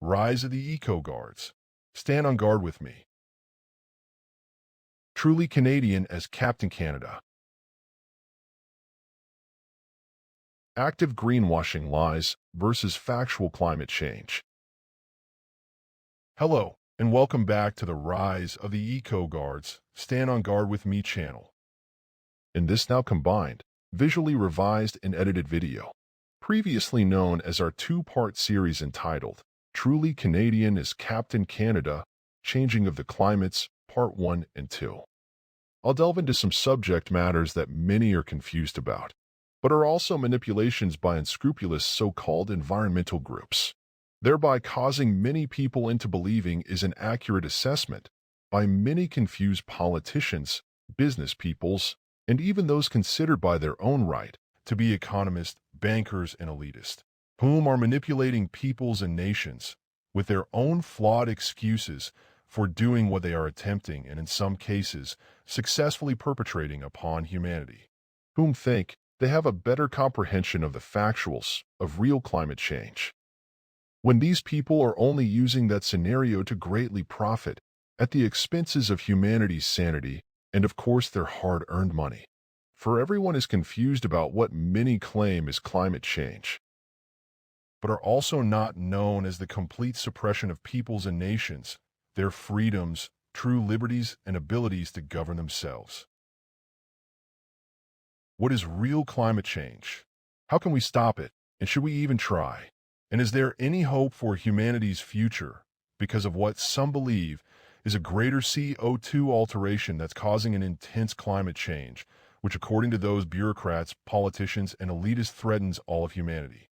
Rise of the Eco-Guards. Stand on guard with me. Truly Canadian as Captain Canada. Active greenwashing lies versus factual climate change. Hello, and welcome back to the Rise of the Eco-Guards. Stand on guard with me channel. In this now combined, visually revised and edited video, previously known as our two-part series entitled Truly Canadian as Captain Canada, Changing of the Climates, Part 1 and 2. I'll delve into some subject matters that many are confused about, but are also manipulations by unscrupulous so-called environmental groups, thereby causing many people into believing is an accurate assessment by many confused politicians, business peoples, and even those considered by their own right to be economists, bankers, and elitists, whom are manipulating peoples and nations with their own flawed excuses for doing what they are attempting and in some cases successfully perpetrating upon humanity, whom think they have a better comprehension of the factuals of real climate change, when these people are only using that scenario to greatly profit at the expenses of humanity's sanity and of course their hard-earned money. For everyone is confused about what many claim is climate change, but are also not known as the complete suppression of peoples and nations, their freedoms, true liberties, and abilities to govern themselves. What is real climate change? How can we stop it? And should we even try? And is there any hope for humanity's future because of what some believe is a greater CO2 alteration that's causing an intense climate change, which according to those bureaucrats, politicians, and elitists threatens all of humanity,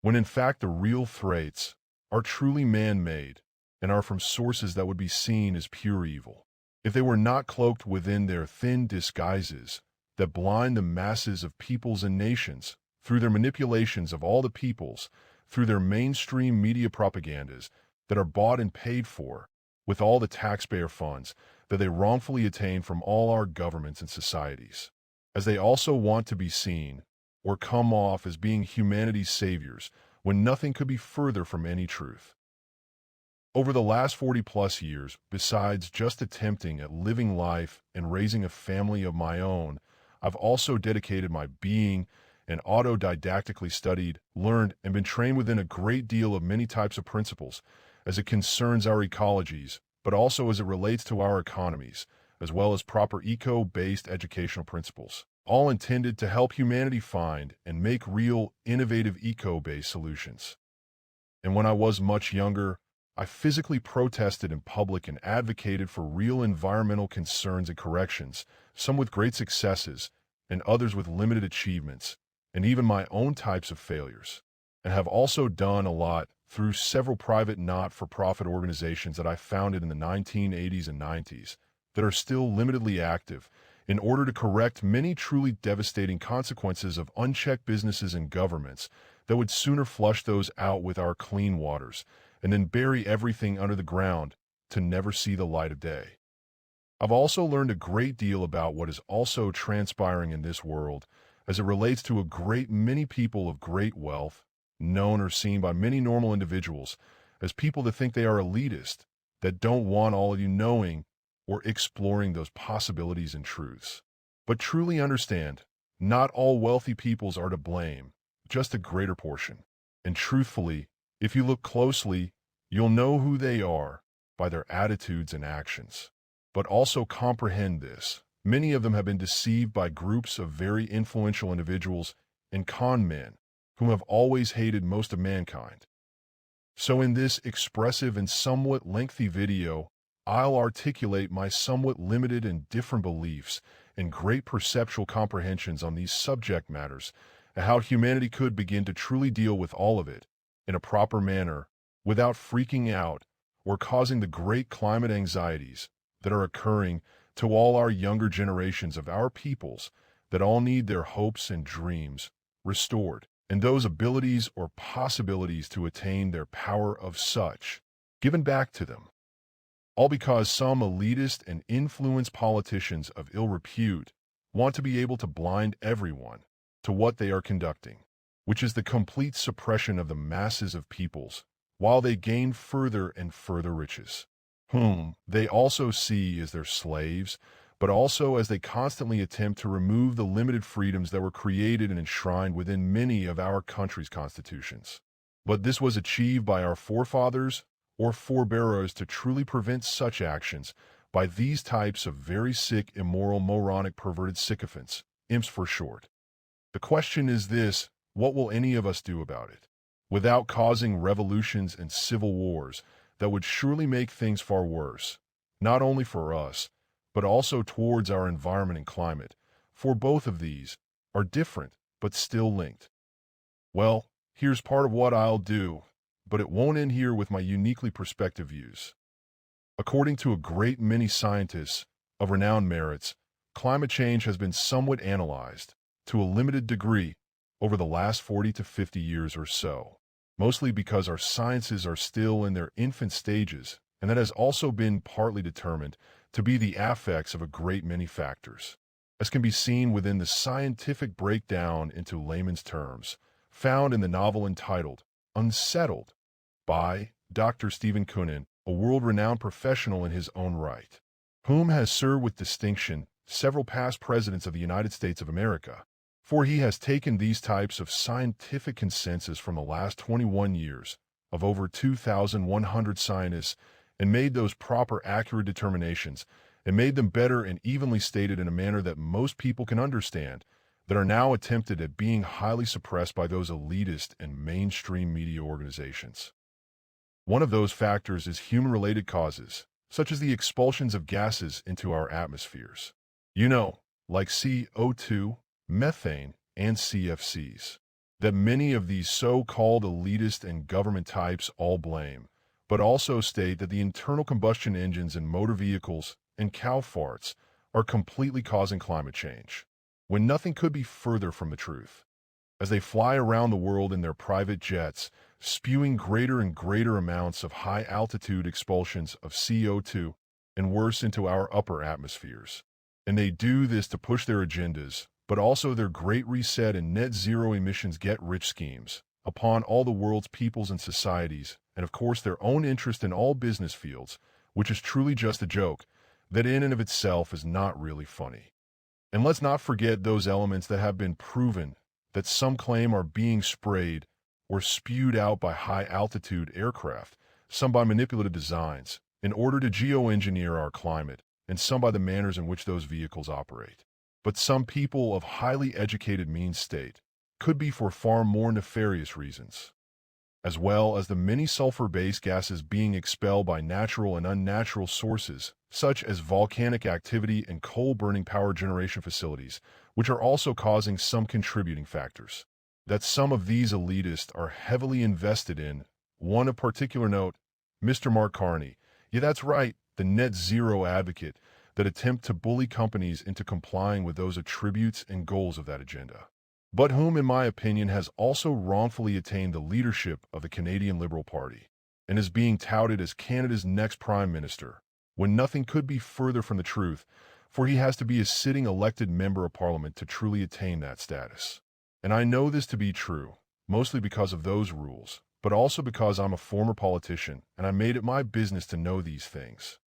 when in fact the real threats are truly man-made and are from sources that would be seen as pure evil, if they were not cloaked within their thin disguises that blind the masses of peoples and nations through their manipulations of all the peoples, through their mainstream media propagandas that are bought and paid for with all the taxpayer funds that they wrongfully attain from all our governments and societies, as they also want to be seen or come off as being humanity's saviors when nothing could be further from any truth. Over the last 40-plus years, besides just attempting at living life and raising a family of my own, I've also dedicated my being and autodidactically studied, learned, and been trained within a great deal of many types of principles as it concerns our ecologies, but also as it relates to our economies, as well as proper eco-based educational principles, all intended to help humanity find and make real, innovative eco-based solutions. And when I was much younger, I physically protested in public and advocated for real environmental concerns and corrections, some with great successes and others with limited achievements, and even my own types of failures, and have also done a lot through several private not-for-profit organizations that I founded in the 1980s and 90s that are still limitedly active in order to correct many truly devastating consequences of unchecked businesses and governments that would sooner flush those out with our clean waters and then bury everything under the ground to never see the light of day. I've also learned a great deal about what is also transpiring in this world as it relates to a great many people of great wealth, known or seen by many normal individuals as people that think they are elitist, that don't want all of you knowing or exploring those possibilities and truths. But truly understand, not all wealthy peoples are to blame, just a greater portion. And truthfully, if you look closely, you'll know who they are by their attitudes and actions. But also comprehend this. Many of them have been deceived by groups of very influential individuals and con men whom have always hated most of mankind. So in this expressive and somewhat lengthy video, I'll articulate my somewhat limited and different beliefs and great perceptual comprehensions on these subject matters and how humanity could begin to truly deal with all of it in a proper manner without freaking out or causing the great climate anxieties that are occurring to all our younger generations of our peoples that all need their hopes and dreams restored, and those abilities or possibilities to attain their power of such given back to them. All because some elitist and influenced politicians of ill repute want to be able to blind everyone to what they are conducting, which is the complete suppression of the masses of peoples while they gain further and further riches, whom they also see as their slaves, but also as they constantly attempt to remove the limited freedoms that were created and enshrined within many of our country's constitutions. But this was achieved by our forefathers or forebearers to truly prevent such actions by these types of very sick, immoral, moronic, perverted sycophants, imps for short. The question is this: what will any of us do about it? Without causing revolutions and civil wars that would surely make things far worse, not only for us, but also towards our environment and climate, for both of these are different but still linked. Well, here's part of what I'll do, but it won't end here with my uniquely perspective views. According to a great many scientists of renowned merits, climate change has been somewhat analyzed, to a limited degree, over the last 40 to 50 years or so, mostly because our sciences are still in their infant stages, and that has also been partly determined to be the effects of a great many factors, as can be seen within the scientific breakdown into layman's terms, found in the novel entitled Unsettled by Dr. Stephen Kunin, a world-renowned professional in his own right, whom has served with distinction several past presidents of the United States of America, for he has taken these types of scientific consensus from the last 21 years of over 2,100 scientists and made those proper accurate determinations and made them better and evenly stated in a manner that most people can understand, that are now attempted at being highly suppressed by those elitist and mainstream media organizations. One of those factors is human-related causes, such as the expulsions of gases into our atmospheres. Like CO2, methane, and CFCs, that many of these so-called elitist and government types all blame, but also state that the internal combustion engines in motor vehicles and cow farts are completely causing climate change, when nothing could be further from the truth. As they fly around the world in their private jets, spewing greater and greater amounts of high-altitude expulsions of CO2 and worse into our upper atmospheres. And they do this to push their agendas, but also their Great Reset and net zero emissions get-rich schemes upon all the world's peoples and societies, and of course their own interest in all business fields, which is truly just a joke that in and of itself is not really funny. And let's not forget those elements that have been proven that some claim are being sprayed or spewed out by high-altitude aircraft, some by manipulative designs, in order to geoengineer our climate, and some by the manners in which those vehicles operate. But some people of highly educated means state could be for far more nefarious reasons, as well as the many sulfur-based gases being expelled by natural and unnatural sources, such as volcanic activity and coal-burning power generation facilities, which are also causing some contributing factors that some of these elitists are heavily invested in. One of particular note, Mr. Mark Carney. Yeah, that's right, the net zero advocate that attempt to bully companies into complying with those attributes and goals of that agenda, but whom, in my opinion, has also wrongfully attained the leadership of the Canadian Liberal Party and is being touted as Canada's next Prime Minister, when nothing could be further from the truth, for he has to be a sitting elected member of Parliament to truly attain that status. And I know this to be true, mostly because of those rules, but also because I'm a former politician and I made it my business to know these things.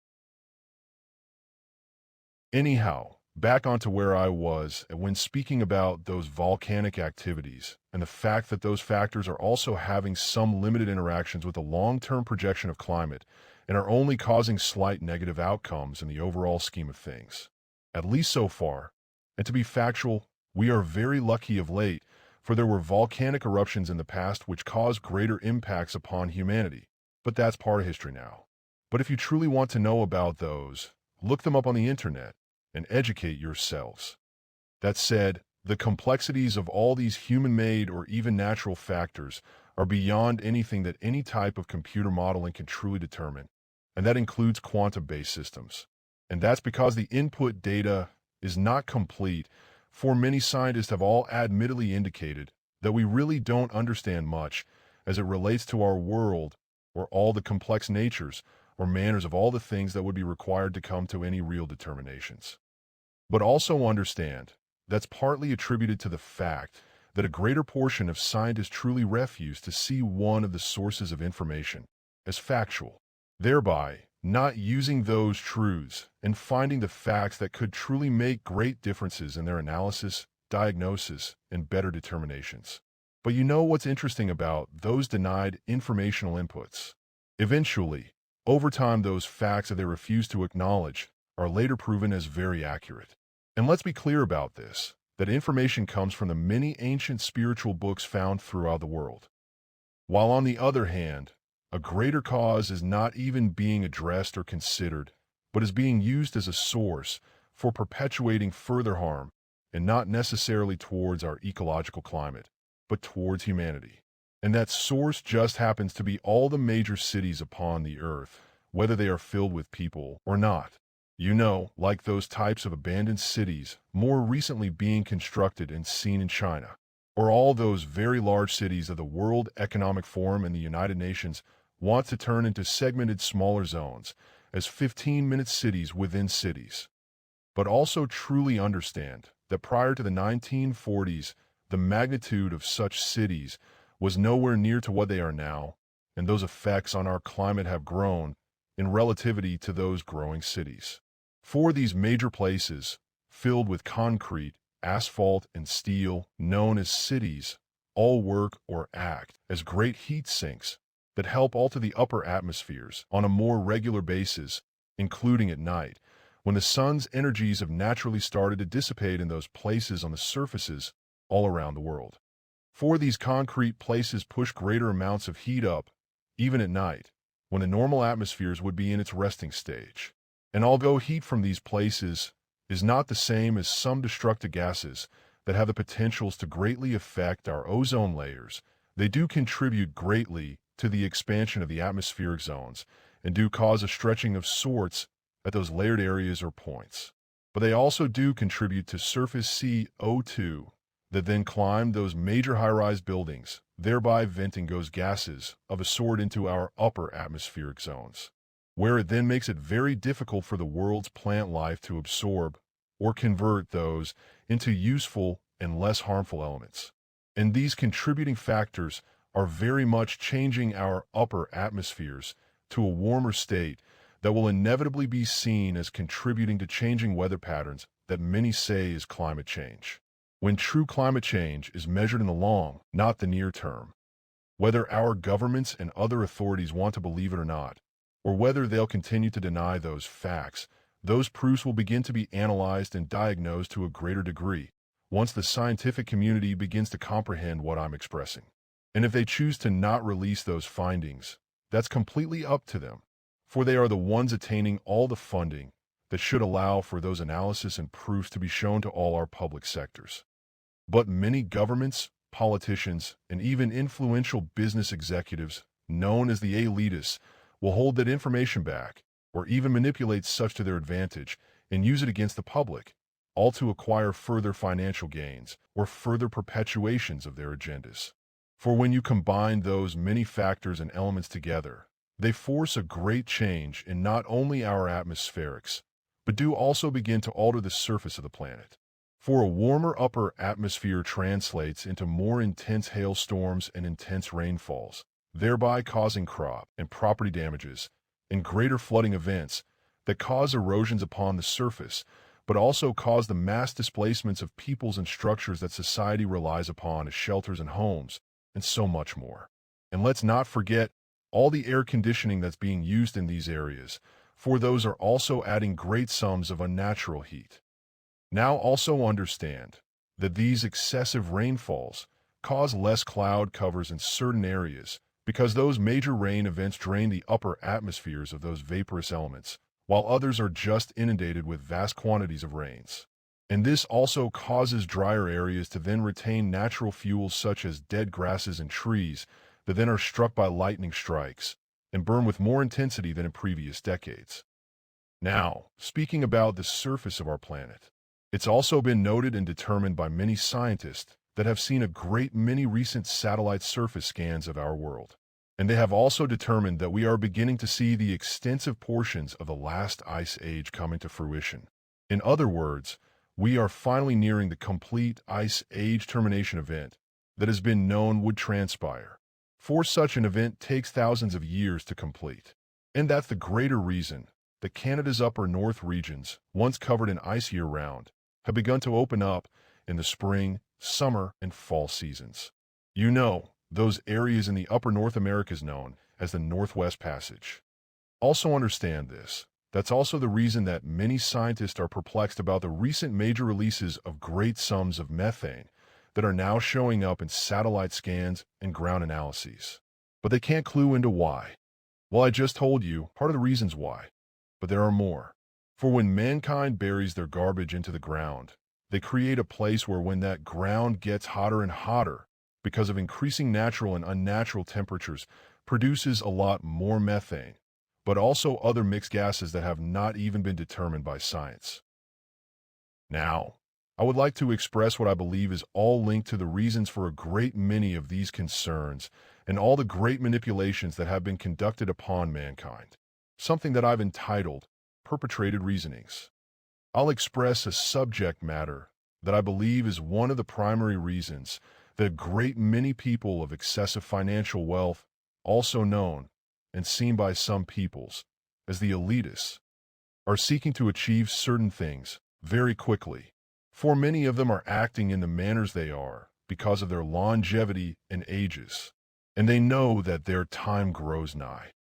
Anyhow, back onto where I was when speaking about those volcanic activities and the fact that those factors are also having some limited interactions with the long-term projection of climate and are only causing slight negative outcomes in the overall scheme of things, at least so far. And to be factual, we are very lucky of late, for there were volcanic eruptions in the past which caused greater impacts upon humanity, but that's part of history now. But if you truly want to know about those, look them up on the internet and educate yourselves. That said, the complexities of all these human-made or even natural factors are beyond anything that any type of computer modeling can truly determine, and that includes quantum-based systems. And that's because the input data is not complete, for many scientists have all admittedly indicated that we really don't understand much as it relates to our world or all the complex natures or manners of all the things that would be required to come to any real determinations. But also understand that's partly attributed to the fact that a greater portion of scientists truly refuse to see one of the sources of information as factual, thereby not using those truths and finding the facts that could truly make great differences in their analysis, diagnosis, and better determinations. But you know what's interesting about those denied informational inputs? Eventually, over time, those facts that they refuse to acknowledge are later proven as very accurate. And let's be clear about this, that information comes from the many ancient spiritual books found throughout the world. While on the other hand, a greater cause is not even being addressed or considered, but is being used as a source for perpetuating further harm, and not necessarily towards our ecological climate, but towards humanity. And that source just happens to be all the major cities upon the earth, whether they are filled with people or not. You know, like those types of abandoned cities more recently being constructed and seen in China, or all those very large cities of the World Economic Forum and the United Nations want to turn into segmented smaller zones as 15-minute cities within cities. But also truly understand that prior to the 1940s, the magnitude of such cities was nowhere near to what they are now, and those effects on our climate have grown in relativity to those growing cities. For these major places, filled with concrete, asphalt, and steel, known as cities, all work or act as great heat sinks that help alter the upper atmospheres on a more regular basis, including at night, when the sun's energies have naturally started to dissipate in those places on the surfaces all around the world. For these concrete places push greater amounts of heat up, even at night, when the normal atmospheres would be in its resting stage. And although heat from these places is not the same as some destructive gases that have the potentials to greatly affect our ozone layers, they do contribute greatly to the expansion of the atmospheric zones and do cause a stretching of sorts at those layered areas or points. But they also do contribute to surface CO2 that then climb those major high-rise buildings, thereby venting those gases of a sort into our upper atmospheric zones, where it then makes it very difficult for the world's plant life to absorb or convert those into useful and less harmful elements. And these contributing factors are very much changing our upper atmospheres to a warmer state that will inevitably be seen as contributing to changing weather patterns that many say is climate change, when true climate change is measured in the long, not the near term. Whether our governments and other authorities want to believe it or not, or whether they'll continue to deny those facts, those proofs will begin to be analyzed and diagnosed to a greater degree once the scientific community begins to comprehend what I'm expressing. And if they choose to not release those findings, that's completely up to them, for they are the ones attaining all the funding that should allow for those analysis and proofs to be shown to all our public sectors. But many governments, politicians, and even influential business executives, known as the elitists, will hold that information back, or even manipulate such to their advantage and use it against the public, all to acquire further financial gains or further perpetuations of their agendas. For when you combine those many factors and elements together, they force a great change in not only our atmospherics, but do also begin to alter the surface of the planet. For a warmer upper atmosphere translates into more intense hailstorms and intense rainfalls, thereby causing crop and property damages and greater flooding events that cause erosions upon the surface, but also cause the mass displacements of peoples and structures that society relies upon as shelters and homes, and so much more. And let's not forget all the air conditioning that's being used in these areas, for those are also adding great sums of unnatural heat. Now also understand that these excessive rainfalls cause less cloud covers in certain areas because those major rain events drain the upper atmospheres of those vaporous elements, while others are just inundated with vast quantities of rains. And this also causes drier areas to then retain natural fuels such as dead grasses and trees that then are struck by lightning strikes and burn with more intensity than in previous decades. Now, speaking about the surface of our planet, it's also been noted and determined by many scientists that have seen a great many recent satellite surface scans of our world. And they have also determined that we are beginning to see the extensive portions of the last ice age coming to fruition. In other words, we are finally nearing the complete ice age termination event that has been known would transpire. For such an event takes thousands of years to complete. And that's the greater reason that Canada's upper north regions, once covered in ice year-round, have begun to open up in the spring, summer, and fall seasons. You know, those areas in the upper North Americas known as the Northwest Passage. Also understand this. That's also the reason that many scientists are perplexed about the recent major releases of great sums of methane that are now showing up in satellite scans and ground analyses. But they can't clue into why. Well, I just told you part of the reasons why, but there are more. For when mankind buries their garbage into the ground, they create a place where when that ground gets hotter and hotter, because of increasing natural and unnatural temperatures, produces a lot more methane, but also other mixed gases that have not even been determined by science. Now, I would like to express what I believe is all linked to the reasons for a great many of these concerns and all the great manipulations that have been conducted upon mankind, something that I've entitled Perpetrated Reasonings. I'll express a subject matter that I believe is one of the primary reasons that a great many people of excessive financial wealth, also known and seen by some peoples as the elitists, are seeking to achieve certain things very quickly. For many of them are acting in the manners they are because of their longevity and ages, and they know that their time grows nigh,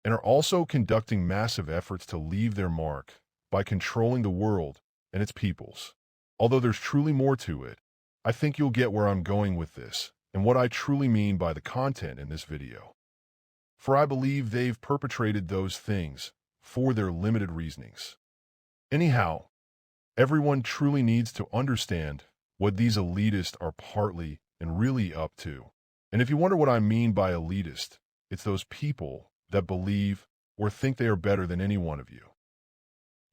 and are also conducting massive efforts to leave their mark by controlling the world and its peoples. Although there's truly more to it, I think you'll get where I'm going with this and what I truly mean by the content in this video. For I believe they've perpetrated those things for their limited reasonings. Anyhow, everyone truly needs to understand what these elitists are partly and really up to. And if you wonder what I mean by elitist, it's those people that believe or think they are better than any one of you.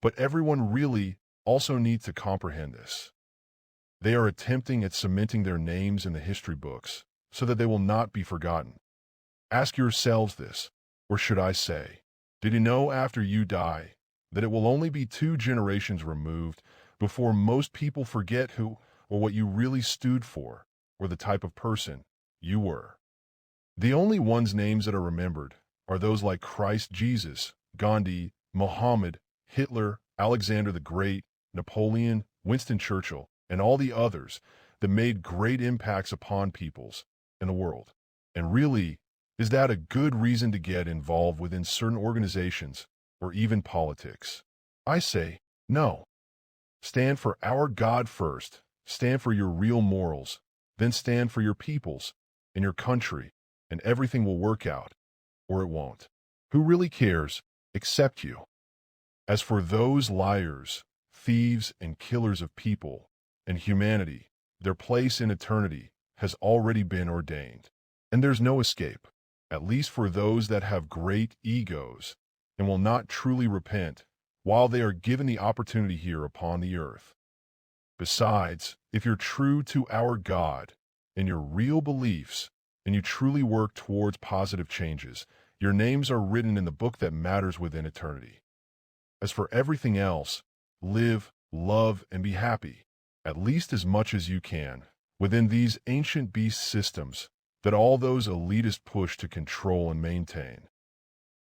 But everyone really also needs to comprehend this. They are attempting at cementing their names in the history books so that they will not be forgotten. Ask yourselves this, or should I say, did you know after you die that it will only be 2 generations removed before most people forget who or what you really stood for or the type of person you were? The only ones' names that are remembered are those like Christ Jesus, Gandhi, Muhammad, Hitler, Alexander the Great, Napoleon, Winston Churchill, and all the others that made great impacts upon peoples in the world. And really, is that a good reason to get involved within certain organizations or even politics? I say, no. Stand for our God first, stand for your real morals, then stand for your peoples and your country, and everything will work out, or it won't. Who really cares except you? As for those liars, thieves, and killers of people and humanity, their place in eternity has already been ordained, and there's no escape, at least for those that have great egos and will not truly repent while they are given the opportunity here upon the earth. Besides, if you're true to our God and your real beliefs, and you truly work towards positive changes, your names are written in the book that matters within eternity. As for everything else, live, love, and be happy, at least as much as you can, within these ancient beast systems that all those elitists push to control and maintain.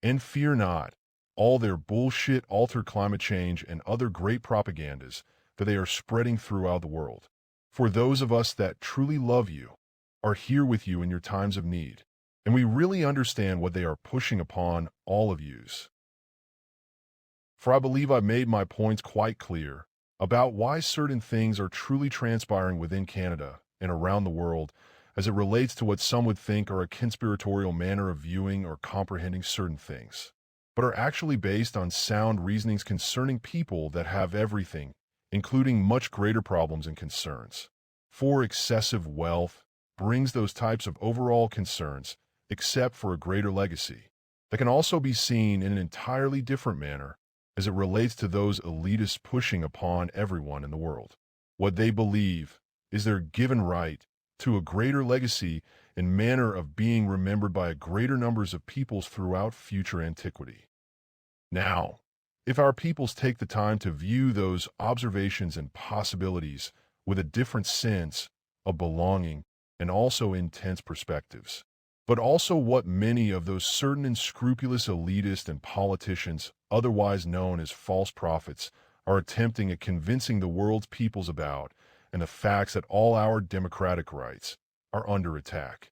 And fear not all their bullshit altered climate change and other great propagandas that they are spreading throughout the world. For those of us that truly love you are here with you in your times of need, and we really understand what they are pushing upon all of yous. For I believe I've made my points quite clear about why certain things are truly transpiring within Canada and around the world as it relates to what some would think are a conspiratorial manner of viewing or comprehending certain things, but are actually based on sound reasonings concerning people that have everything, including much greater problems and concerns. For excessive wealth brings those types of overall concerns, except for a greater legacy, that can also be seen in an entirely different manner as it relates to those elitists pushing upon everyone in the world. What they believe is their given right to a greater legacy and manner of being remembered by a greater numbers of peoples throughout future antiquity. Now, if our peoples take the time to view those observations and possibilities with a different sense of belonging and also intense perspectives. But also what many of those certain unscrupulous elitists and politicians, otherwise known as false prophets, are attempting at convincing the world's peoples about, and the facts that all our democratic rights are under attack.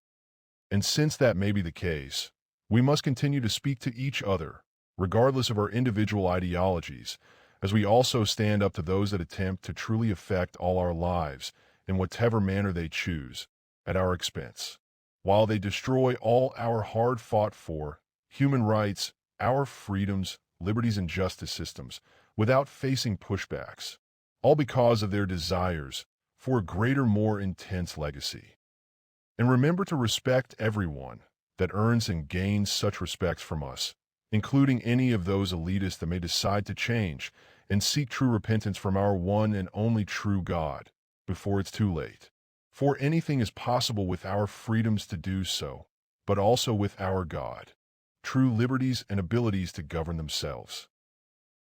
And since that may be the case, we must continue to speak to each other, regardless of our individual ideologies, as we also stand up to those that attempt to truly affect all our lives in whatever manner they choose, at our expense, while they destroy all our hard-fought for human rights, our freedoms, liberties, and justice systems, without facing pushbacks, all because of their desires for a greater, more intense legacy. And remember to respect everyone that earns and gains such respect from us, including any of those elitists that may decide to change and seek true repentance from our one and only true God before it's too late. For anything is possible with our freedoms to do so, but also with our God, true liberties and abilities to govern themselves.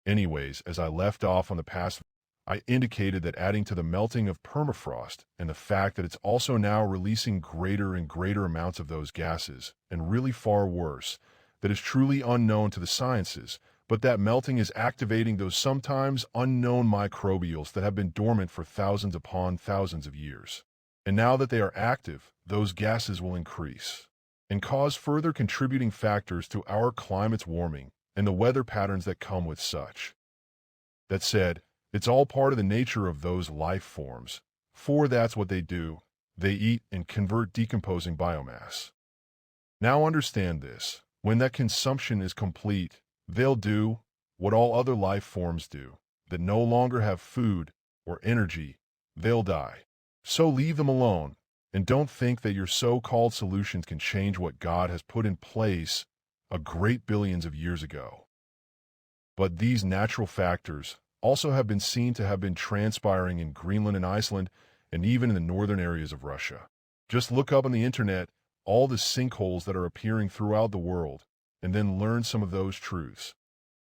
Anyways, as I left off on the past, I indicated that adding to the melting of permafrost and the fact that it's also now releasing greater and greater amounts of those gases, and really far worse, that is truly unknown to the sciences, but that melting is activating those sometimes unknown microbials that have been dormant for thousands upon thousands of years. And now that they are active, those gases will increase and cause further contributing factors to our climate's warming and the weather patterns that come with such. That said, it's all part of the nature of those life forms, for that's what they do. They eat and convert decomposing biomass. Now understand this. When that consumption is complete, they'll do what all other life forms do, that no longer have food or energy. They'll die. So leave them alone, and don't think that your so-called solutions can change what God has put in place a great billions of years ago. But these natural factors also have been seen to have been transpiring in Greenland and Iceland, and even in the northern areas of Russia. Just look up on the internet all the sinkholes that are appearing throughout the world, and then learn some of those truths.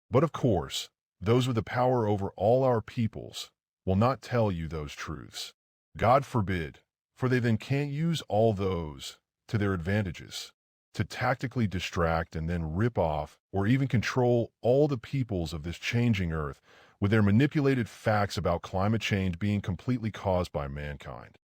But of course, those with the power over all our peoples will not tell you those truths. God forbid, for they then can't use all those to their advantages, to tactically distract and then rip off or even control all the peoples of this changing earth with their manipulated facts about climate change being completely caused by mankind.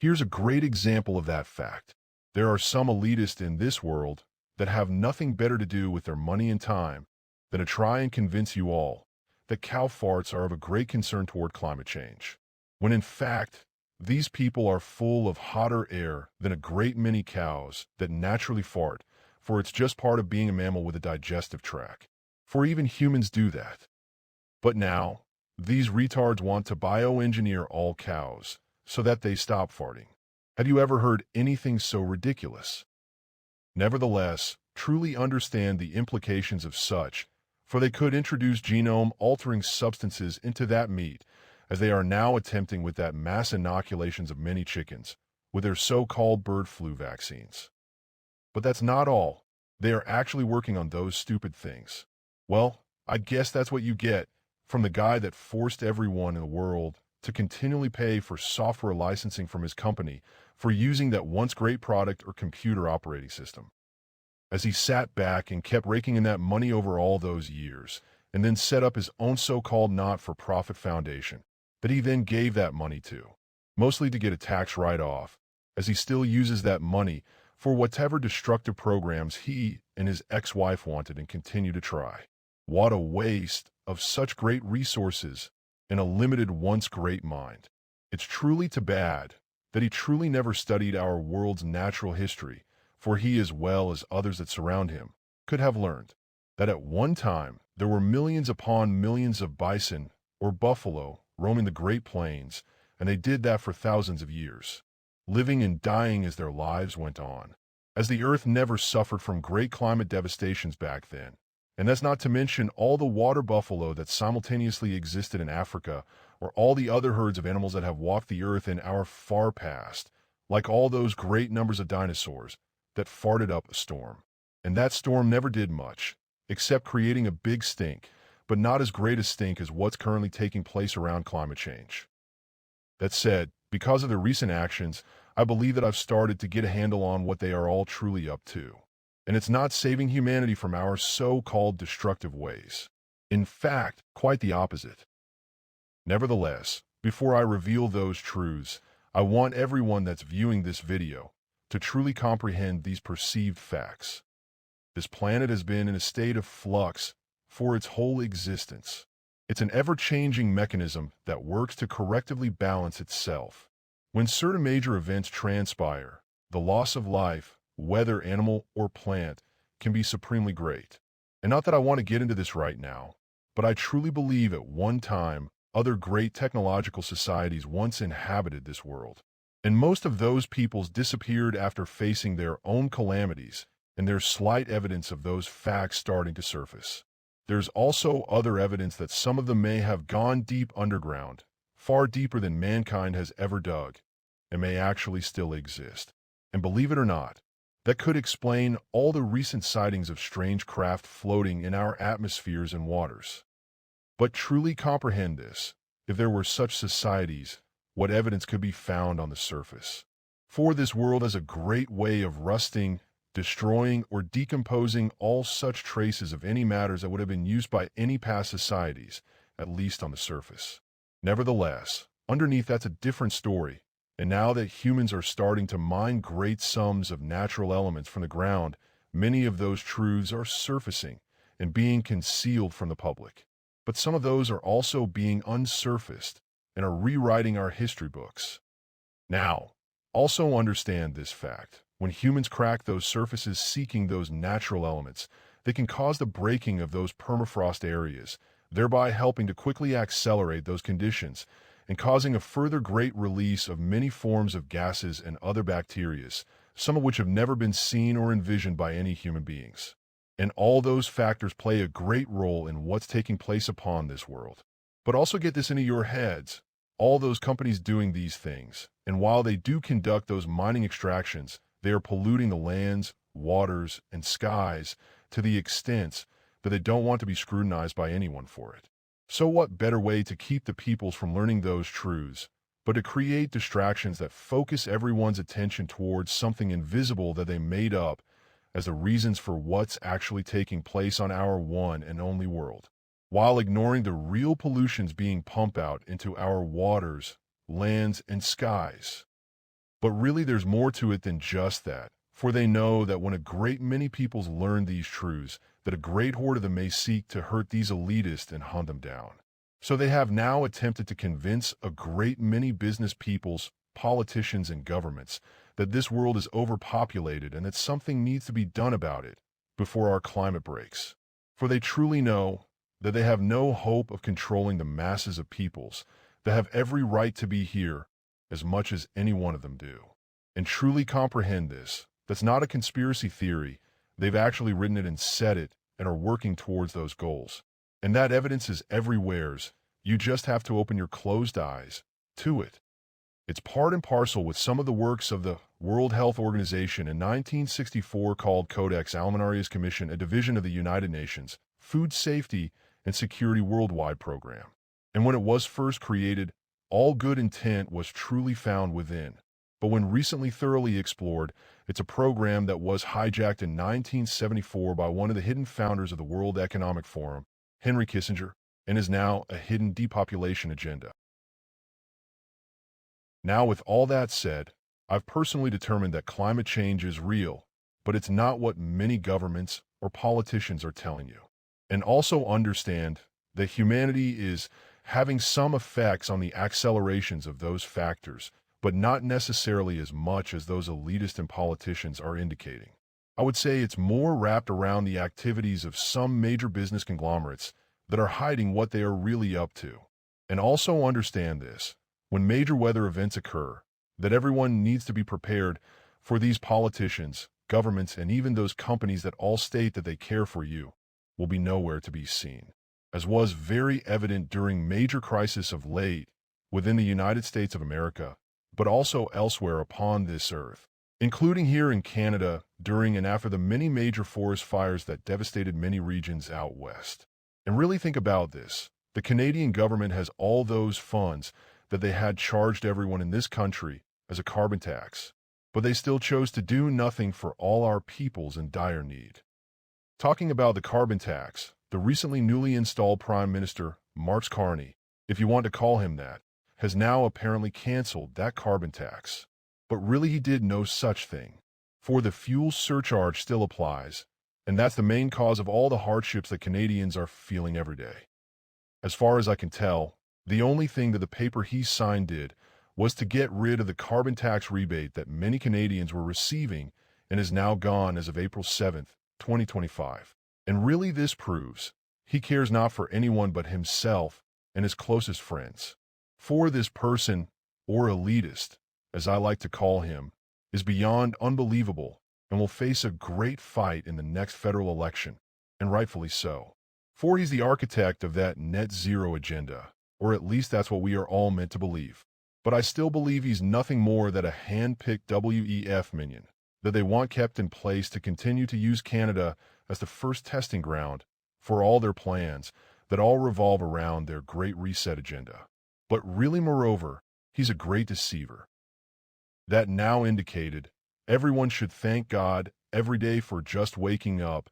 Here's a great example of that fact. There are some elitists in this world that have nothing better to do with their money and time than to try and convince you all that cow farts are of a great concern toward climate change, when in fact, these people are full of hotter air than a great many cows that naturally fart, for it's just part of being a mammal with a digestive tract. For even humans do that. But now, these retards want to bioengineer all cows so that they stop farting. Have you ever heard anything so ridiculous? Nevertheless, truly understand the implications of such, for they could introduce genome-altering substances into that meat, as they are now attempting with that mass inoculations of many chickens, with their so-called bird flu vaccines. But that's not all. They are actually working on those stupid things. Well, I guess that's what you get from the guy that forced everyone in the world to continually pay for software licensing from his company for using that once great product or computer operating system. As he sat back and kept raking in that money over all those years, and then set up his own so-called not-for-profit foundation that he then gave that money to, mostly to get a tax write-off, as he still uses that money for whatever destructive programs he and his ex-wife wanted and continue to try. What a waste of such great resources in a limited once great mind. It's truly too bad that he truly never studied our world's natural history, for he, as well as others that surround him, could have learned that at one time there were millions upon millions of bison or buffalo roaming the Great Plains, and they did that for thousands of years, living and dying as their lives went on, as the earth never suffered from great climate devastations back then. And that's not to mention all the water buffalo that simultaneously existed in Africa, or all the other herds of animals that have walked the earth in our far past, like all those great numbers of dinosaurs that farted up a storm. And that storm never did much, except creating a big stink, but not as great a stink as what's currently taking place around climate change. That said, because of their recent actions, I believe that I've started to get a handle on what they are all truly up to. And it's not saving humanity from our so-called destructive ways. In fact, quite the opposite. Nevertheless, before I reveal those truths, I want everyone that's viewing this video to truly comprehend these perceived facts. This planet has been in a state of flux for its whole existence. It's an ever-changing mechanism that works to correctively balance itself. When certain major events transpire, the loss of life, whether animal or plant, can be supremely great. And not that I want to get into this right now, but I truly believe at one time, other great technological societies once inhabited this world. And most of those peoples disappeared after facing their own calamities, and there's slight evidence of those facts starting to surface. There's also other evidence that some of them may have gone deep underground, far deeper than mankind has ever dug, and may actually still exist. And believe it or not, that could explain all the recent sightings of strange craft floating in our atmospheres and waters. But truly comprehend this, if there were such societies, what evidence could be found on the surface? For this world has a great way of rusting, destroying, or decomposing all such traces of any matters that would have been used by any past societies, at least on the surface. Nevertheless, underneath that's a different story, and now that humans are starting to mine great sums of natural elements from the ground, many of those truths are surfacing and being concealed from the public. But some of those are also being unsurfaced and are rewriting our history books. Now, also understand this fact. When humans crack those surfaces seeking those natural elements, they can cause the breaking of those permafrost areas, thereby helping to quickly accelerate those conditions and causing a further great release of many forms of gases and other bacteria, some of which have never been seen or envisioned by any human beings. And all those factors play a great role in what's taking place upon this world. But also get this into your heads. All those companies doing these things, and while they do conduct those mining extractions, they are polluting the lands, waters, and skies to the extent that they don't want to be scrutinized by anyone for it. So what better way to keep the peoples from learning those truths, but to create distractions that focus everyone's attention towards something invisible that they made up as the reasons for what's actually taking place on our one and only world, while ignoring the real pollutions being pumped out into our waters, lands, and skies. But really there's more to it than just that, for they know that when a great many peoples learn these truths, that a great horde of them may seek to hurt these elitists and hunt them down. So they have now attempted to convince a great many business peoples, politicians, and governments that this world is overpopulated and that something needs to be done about it before our climate breaks. For they truly know that they have no hope of controlling the masses of peoples that have every right to be here as much as any one of them do. And truly comprehend this. That's not a conspiracy theory. They've actually written it and said it and are working towards those goals. And that evidence is everywheres. You just have to open your closed eyes to it. It's part and parcel with some of the works of the World Health Organization in 1964 called Codex Alimentarius Commission, a division of the United Nations Food Safety and Security Worldwide Program. And when it was first created, all good intent was truly found within. But when recently thoroughly explored, it's a program that was hijacked in 1974 by one of the hidden founders of the World Economic Forum, Henry Kissinger, and is now a hidden depopulation agenda. Now, with all that said, I've personally determined that climate change is real, but it's not what many governments or politicians are telling you. And also understand that humanity is having some effects on the accelerations of those factors, but not necessarily as much as those elitists and politicians are indicating. I would say it's more wrapped around the activities of some major business conglomerates that are hiding what they are really up to. And also understand this, when major weather events occur, that everyone needs to be prepared for these politicians, governments, and even those companies that all state that they care for you will be nowhere to be seen, as was very evident during major crises of late within the United States of America, but also elsewhere upon this earth, including here in Canada during and after the many major forest fires that devastated many regions out west. And really think about this. The Canadian government has all those funds that they had charged everyone in this country as a carbon tax, but they still chose to do nothing for all our peoples in dire need. Talking about the carbon tax, the recently newly installed Prime Minister, Mark Carney, if you want to call him that, has now apparently canceled that carbon tax. But really he did no such thing. For the fuel surcharge still applies, and that's the main cause of all the hardships that Canadians are feeling every day. As far as I can tell, the only thing that the paper he signed did was to get rid of the carbon tax rebate that many Canadians were receiving and is now gone as of April 7th, 2025. And really this proves he cares not for anyone but himself and his closest friends. For this person, or elitist, as I like to call him, is beyond unbelievable and will face a great fight in the next federal election, and rightfully so. For he's the architect of that net zero agenda, or at least that's what we are all meant to believe. But I still believe he's nothing more than a hand-picked WEF minion that they want kept in place to continue to use Canada as the first testing ground for all their plans that all revolve around their Great Reset agenda. But really, moreover, he's a great deceiver. That now indicated, everyone should thank God every day for just waking up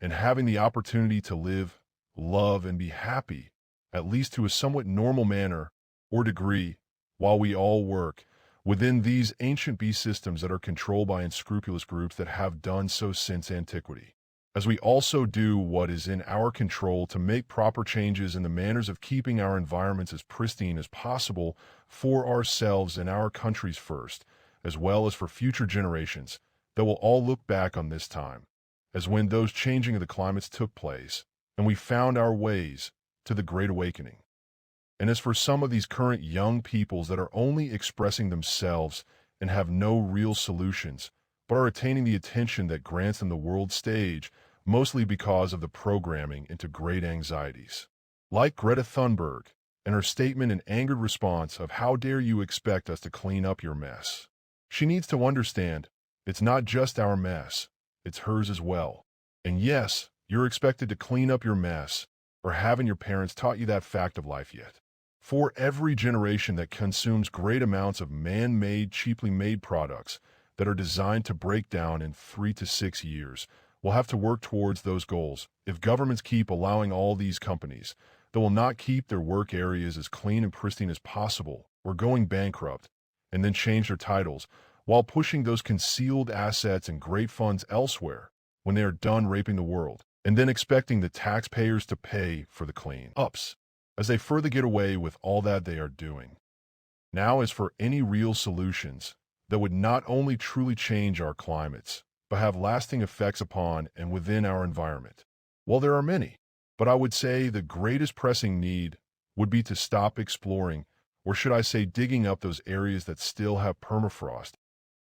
and having the opportunity to live, love, and be happy, at least to a somewhat normal manner or degree, while we all work within these ancient beast systems that are controlled by unscrupulous groups that have done so since antiquity. As we also do what is in our control to make proper changes in the manners of keeping our environments as pristine as possible for ourselves and our countries first, as well as for future generations that will all look back on this time as when those changing of the climates took place and we found our ways to the Great Awakening. And as for some of these current young peoples that are only expressing themselves and have no real solutions, but are attaining the attention that grants them the world stage, mostly because of the programming into great anxieties. Like Greta Thunberg and her statement in angered response of how dare you expect us to clean up your mess. She needs to understand it's not just our mess, it's hers as well. And yes, you're expected to clean up your mess, or haven't your parents taught you that fact of life yet? For every generation that consumes great amounts of man-made, cheaply made products that are designed to break down in 3 to 6 years, will have to work towards those goals if governments keep allowing all these companies that will not keep their work areas as clean and pristine as possible or going bankrupt and then change their titles while pushing those concealed assets and great funds elsewhere when they are done raping the world and then expecting the taxpayers to pay for the clean-ups as they further get away with all that they are doing. Now, as for any real solutions that would not only truly change our climates, but have lasting effects upon and within our environment, well, there are many, but I would say the greatest pressing need would be to stop exploring, or should I say digging up those areas that still have permafrost.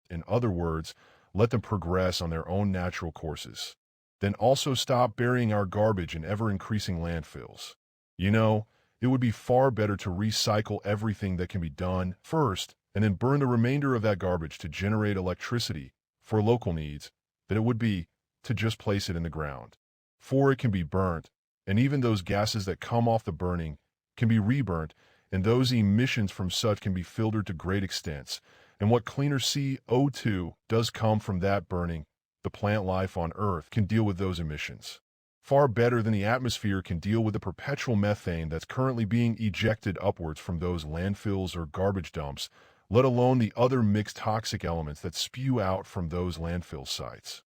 In other words, let them progress on their own natural courses. Then also stop burying our garbage in ever-increasing landfills. You know, it would be far better to recycle everything that can be done first and then burn the remainder of that garbage to generate electricity for local needs than it would be to just place it in the ground. For it can be burnt, and even those gases that come off the burning can be reburnt, and those emissions from such can be filtered to great extents. And what cleaner CO2 does come from that burning, the plant life on Earth can deal with those emissions far better than the atmosphere can deal with the perpetual methane that's currently being ejected upwards from those landfills or garbage dumps, let alone the other mixed toxic elements that spew out from those landfill sites.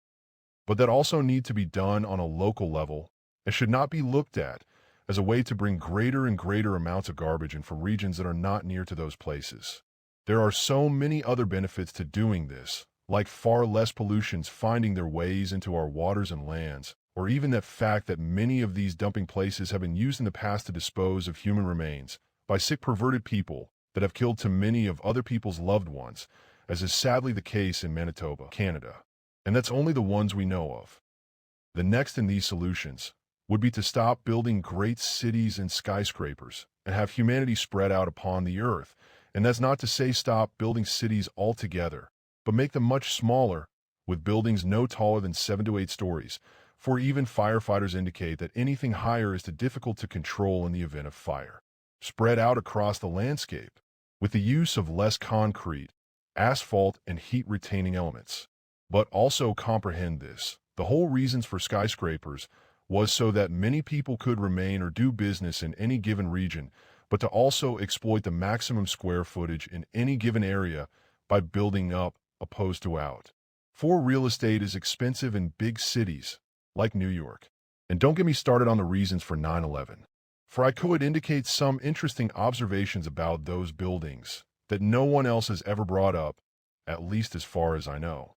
But that also need to be done on a local level and should not be looked at as a way to bring greater and greater amounts of garbage in from regions that are not near to those places. There are so many other benefits to doing this, like far less pollutions finding their ways into our waters and lands, or even that fact that many of these dumping places have been used in the past to dispose of human remains by sick perverted people that have killed too many of other people's loved ones, as is sadly the case in Manitoba, Canada. And that's only the ones we know of. The next in these solutions would be to stop building great cities and skyscrapers and have humanity spread out upon the earth. And that's not to say stop building cities altogether, but make them much smaller, with buildings no taller than 7 to 8 stories, for even firefighters indicate that anything higher is too difficult to control in the event of fire. Spread out across the landscape, with the use of less concrete, asphalt, and heat-retaining elements. But also comprehend this. The whole reasons for skyscrapers was so that many people could remain or do business in any given region, but to also exploit the maximum square footage in any given area by building up opposed to out. For real estate is expensive in big cities like New York. And don't get me started on the reasons for 9/11. For I could indicate some interesting observations about those buildings that no one else has ever brought up, at least as far as I know.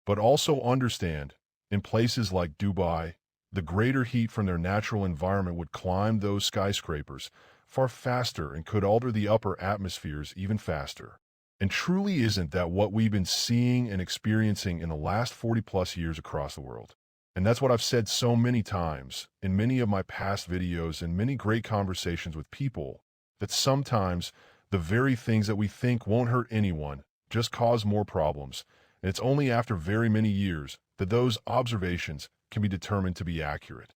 But also understand, in places like Dubai, the greater heat from their natural environment would climb those skyscrapers far faster and could alter the upper atmospheres even faster. And truly isn't that what we've been seeing and experiencing in the last 40+ years across the world? And that's what I've said so many times in many of my past videos and many great conversations with people, that sometimes the very things that we think won't hurt anyone just cause more problems. And it's only after very many years that those observations can be determined to be accurate.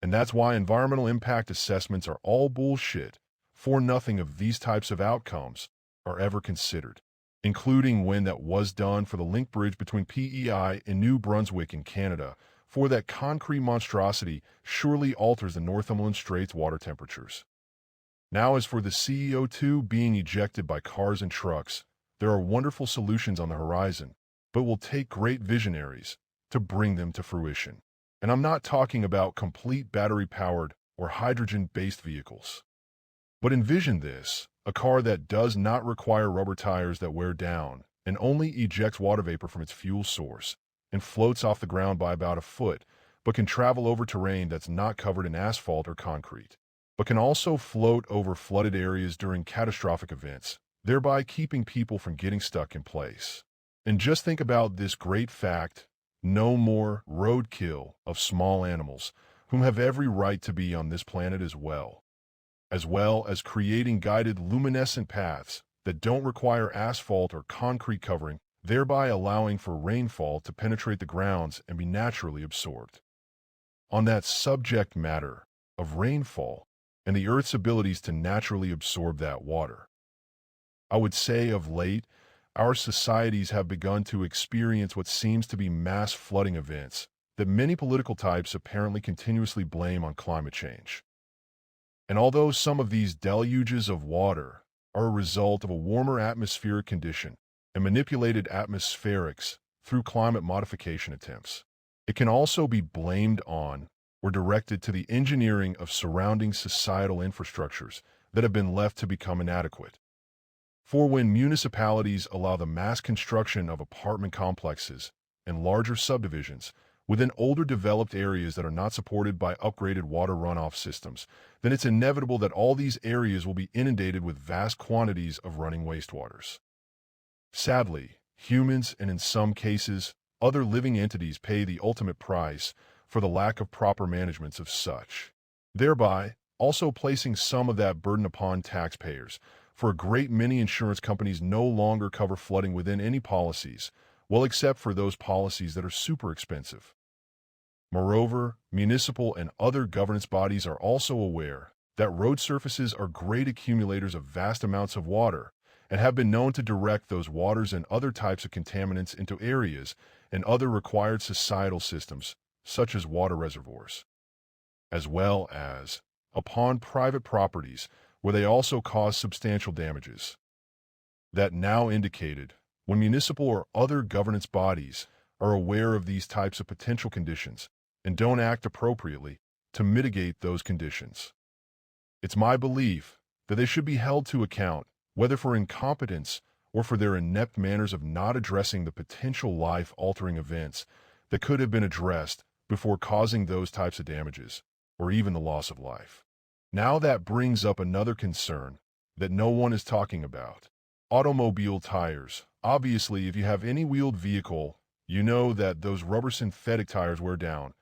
And that's why environmental impact assessments are all bullshit, for nothing of these types of outcomes are ever considered, including when that was done for the link bridge between PEI and New Brunswick in Canada, for that concrete monstrosity surely alters the Northumberland Straits water temperatures. Now as for the CO2 being ejected by cars and trucks, there are wonderful solutions on the horizon, but will take great visionaries to bring them to fruition. And I'm not talking about complete battery-powered or hydrogen-based vehicles. But envision this, a car that does not require rubber tires that wear down and only ejects water vapor from its fuel source and floats off the ground by about a foot, but can travel over terrain that's not covered in asphalt or concrete, but can also float over flooded areas during catastrophic events, thereby keeping people from getting stuck in place. And just think about this great fact: no more roadkill of small animals, whom have every right to be on this planet as well as creating guided luminescent paths that don't require asphalt or concrete covering, thereby allowing for rainfall to penetrate the grounds and be naturally absorbed. On that subject matter of rainfall and the Earth's abilities to naturally absorb that water, I would say of late, our societies have begun to experience what seems to be mass flooding events that many political types apparently continuously blame on climate change. And although some of these deluges of water are a result of a warmer atmospheric condition and manipulated atmospherics through climate modification attempts, it can also be blamed on or directed to the engineering of surrounding societal infrastructures that have been left to become inadequate. For when municipalities allow the mass construction of apartment complexes and larger subdivisions within older developed areas that are not supported by upgraded water runoff systems, then it's inevitable that all these areas will be inundated with vast quantities of running wastewaters. Sadly, humans, and in some cases, other living entities, pay the ultimate price for the lack of proper management of such, thereby also placing some of that burden upon taxpayers. For a great many insurance companies no longer cover flooding within any policies, well, except for those policies that are super expensive. Moreover, municipal and other governance bodies are also aware that road surfaces are great accumulators of vast amounts of water and have been known to direct those waters and other types of contaminants into areas and other required societal systems, such as water reservoirs, as well as upon private properties, where they also cause substantial damages. That now indicated, when municipal or other governance bodies are aware of these types of potential conditions and don't act appropriately to mitigate those conditions, it's my belief that they should be held to account, whether for incompetence or for their inept manners of not addressing the potential life-altering events that could have been addressed before causing those types of damages, or even the loss of life. Now that brings up another concern that no one is talking about: automobile tires. Obviously, if you have any wheeled vehicle, you know that those rubber synthetic tires wear down.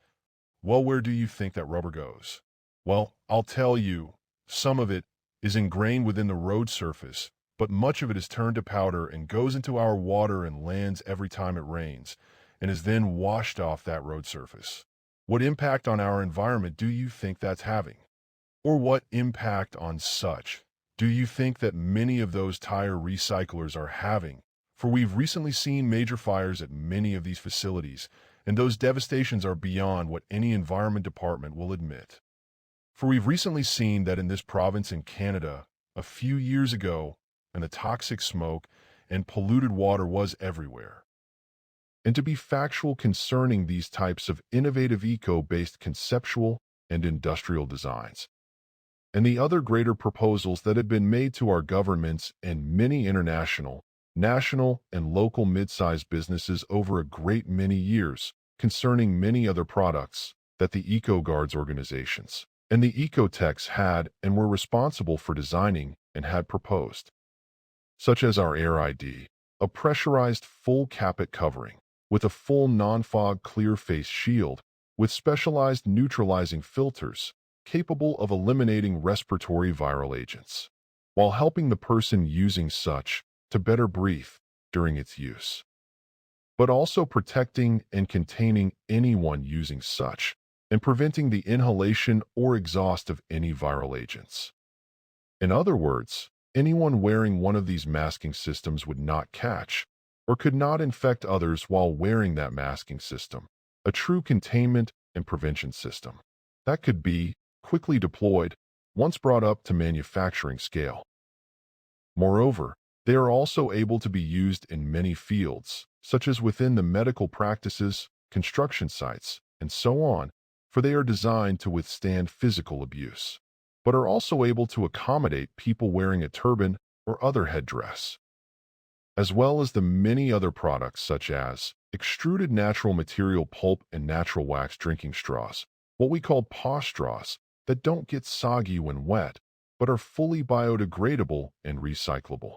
Well, where do you think that rubber goes? Well, I'll tell you, some of it is ingrained within the road surface, but much of it is turned to powder and goes into our water and lands every time it rains, and is then washed off that road surface. What impact on our environment do you think that's having? Or what impact on such do you think that many of those tire recyclers are having For we've recently seen major fires at many of these facilities, and those devastations are beyond what any environment department will admit. For we've recently seen that in this province in Canada, a few years ago, and the toxic smoke and polluted water was everywhere. And to be factual concerning these types of innovative eco-based conceptual and industrial designs, and the other greater proposals that have been made to our governments and many international, national, and local mid-sized businesses over a great many years concerning many other products that the eco-guards organizations and the ecotechs had and were responsible for designing and had proposed, such as our Air ID, a pressurized full capot covering with a full non-fog clear face shield with specialized neutralizing filters capable of eliminating respiratory viral agents, while helping the person using such to better breathe during its use, but also protecting and containing anyone using such and preventing the inhalation or exhaust of any viral agents. In other words, anyone wearing one of these masking systems would not catch or could not infect others while wearing that masking system, a true containment and prevention system that could be quickly deployed once brought up to manufacturing scale. Moreover, they are also able to be used in many fields, such as within the medical practices, construction sites, and so on, for they are designed to withstand physical abuse, but are also able to accommodate people wearing a turban or other headdress, as well as the many other products such as extruded natural material pulp and natural wax drinking straws, what we call paw straws, that don't get soggy when wet, but are fully biodegradable and recyclable.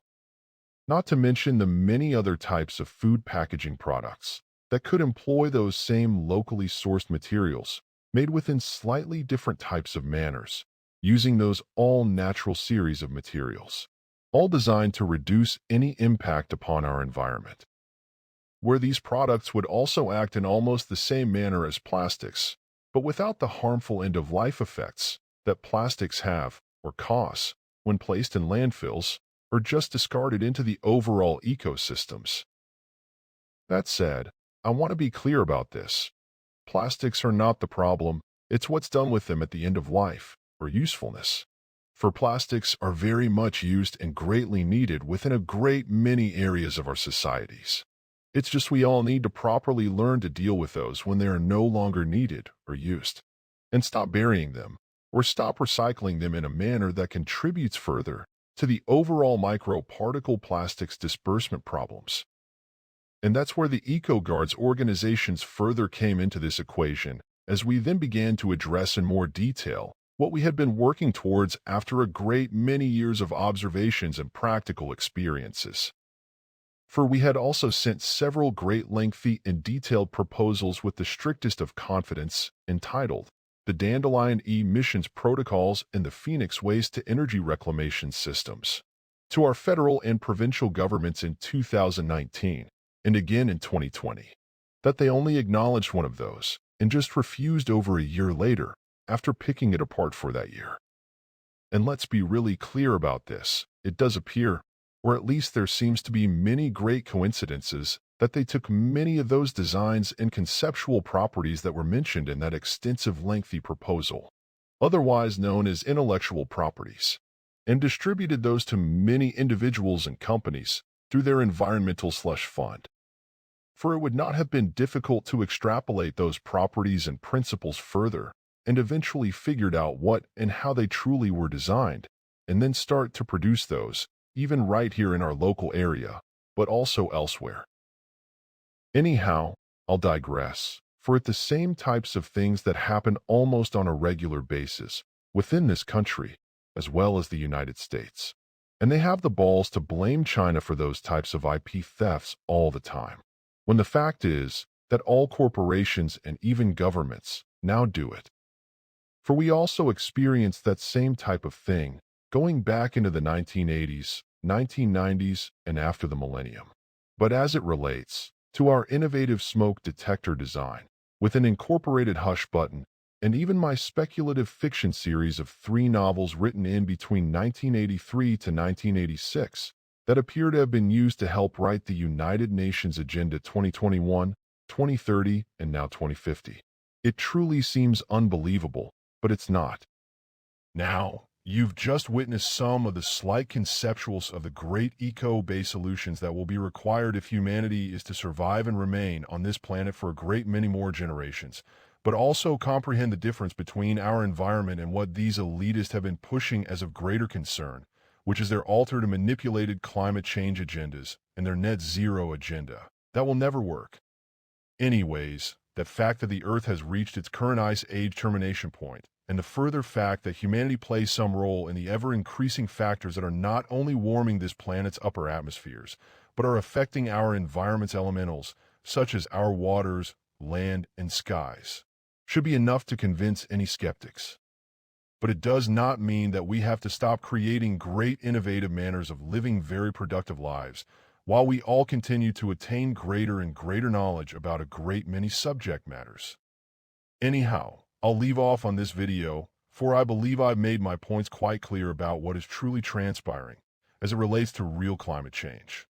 Not to mention the many other types of food packaging products that could employ those same locally sourced materials, made within slightly different types of manners, using those all-natural series of materials, all designed to reduce any impact upon our environment, where these products would also act in almost the same manner as plastics, but without the harmful end-of-life effects that plastics have or cause when placed in landfills or just discarded into the overall ecosystems. That said, I want to be clear about this. Plastics are not the problem, it's what's done with them at the end of life or usefulness. For plastics are very much used and greatly needed within a great many areas of our societies. It's just we all need to properly learn to deal with those when they are no longer needed or used, and stop burying them or stop recycling them in a manner that contributes further to the overall microparticle plastics disbursement problems. And that's where the EcoGuards organizations further came into this equation, as we then began to address in more detail what we had been working towards after a great many years of observations and practical experiences. For we had also sent several great lengthy and detailed proposals with the strictest of confidence, entitled The Dandelion Emissions Protocols and the Phoenix Waste to Energy Reclamation Systems, to our federal and provincial governments in 2019, and again in 2020, that they only acknowledged one of those, and just refused over a year later, after picking it apart for that year. And let's be really clear about this, it does appear, or at least there seems to be many great coincidences, that they took many of those designs and conceptual properties that were mentioned in that extensive lengthy proposal, otherwise known as intellectual properties, and distributed those to many individuals and companies through their environmental/fund. For it would not have been difficult to extrapolate those properties and principles further, and eventually figured out what and how they truly were designed, and then start to produce those, even right here in our local area, but also elsewhere. Anyhow, I'll digress, for it's the same types of things that happen almost on a regular basis within this country, as well as the United States. And they have the balls to blame China for those types of IP thefts all the time, when the fact is that all corporations and even governments now do it. For we also experienced that same type of thing going back into the 1980s, 1990s, and after the millennium. But as it relates to our innovative smoke detector design, with an incorporated hush button, and even my speculative fiction series of 3 novels written in between 1983 to 1986, that appear to have been used to help write the United Nations Agenda 2021, 2030, and now 2050. It truly seems unbelievable, but it's not. Now, you've just witnessed some of the slight conceptuals of the great eco-based solutions that will be required if humanity is to survive and remain on this planet for a great many more generations, but also comprehend the difference between our environment and what these elitists have been pushing as of greater concern, which is their altered and manipulated climate change agendas and their net zero agenda. That will never work. Anyways, the fact that the Earth has reached its current ice age termination point, and the further fact that humanity plays some role in the ever-increasing factors that are not only warming this planet's upper atmospheres, but are affecting our environment's elementals, such as our waters, land, and skies, should be enough to convince any skeptics. But it does not mean that we have to stop creating great innovative manners of living very productive lives, while we all continue to attain greater and greater knowledge about a great many subject matters. Anyhow, I'll leave off on this video, for I believe I've made my points quite clear about what is truly transpiring as it relates to real climate change,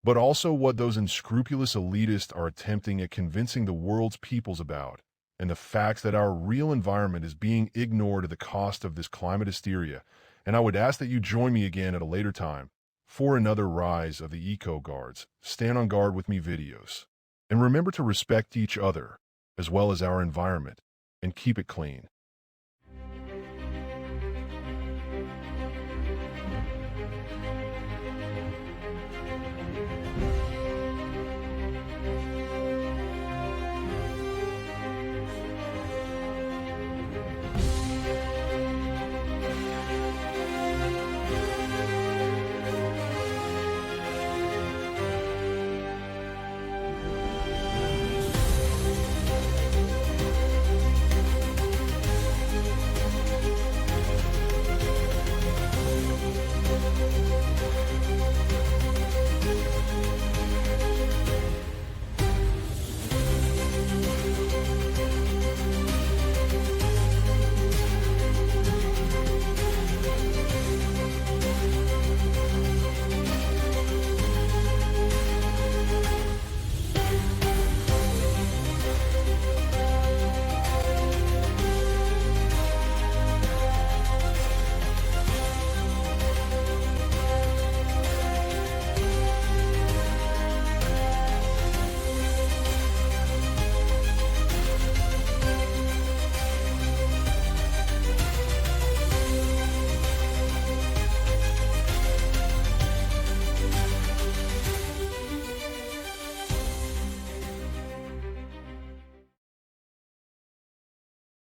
but also what those unscrupulous elitists are attempting at convincing the world's peoples about, and the facts that our real environment is being ignored at the cost of this climate hysteria. And I would ask that you join me again at a later time for another Rise of the Eco Guards, Stand on Guard with Me videos. And remember to respect each other, as well as our environment, and keep it clean.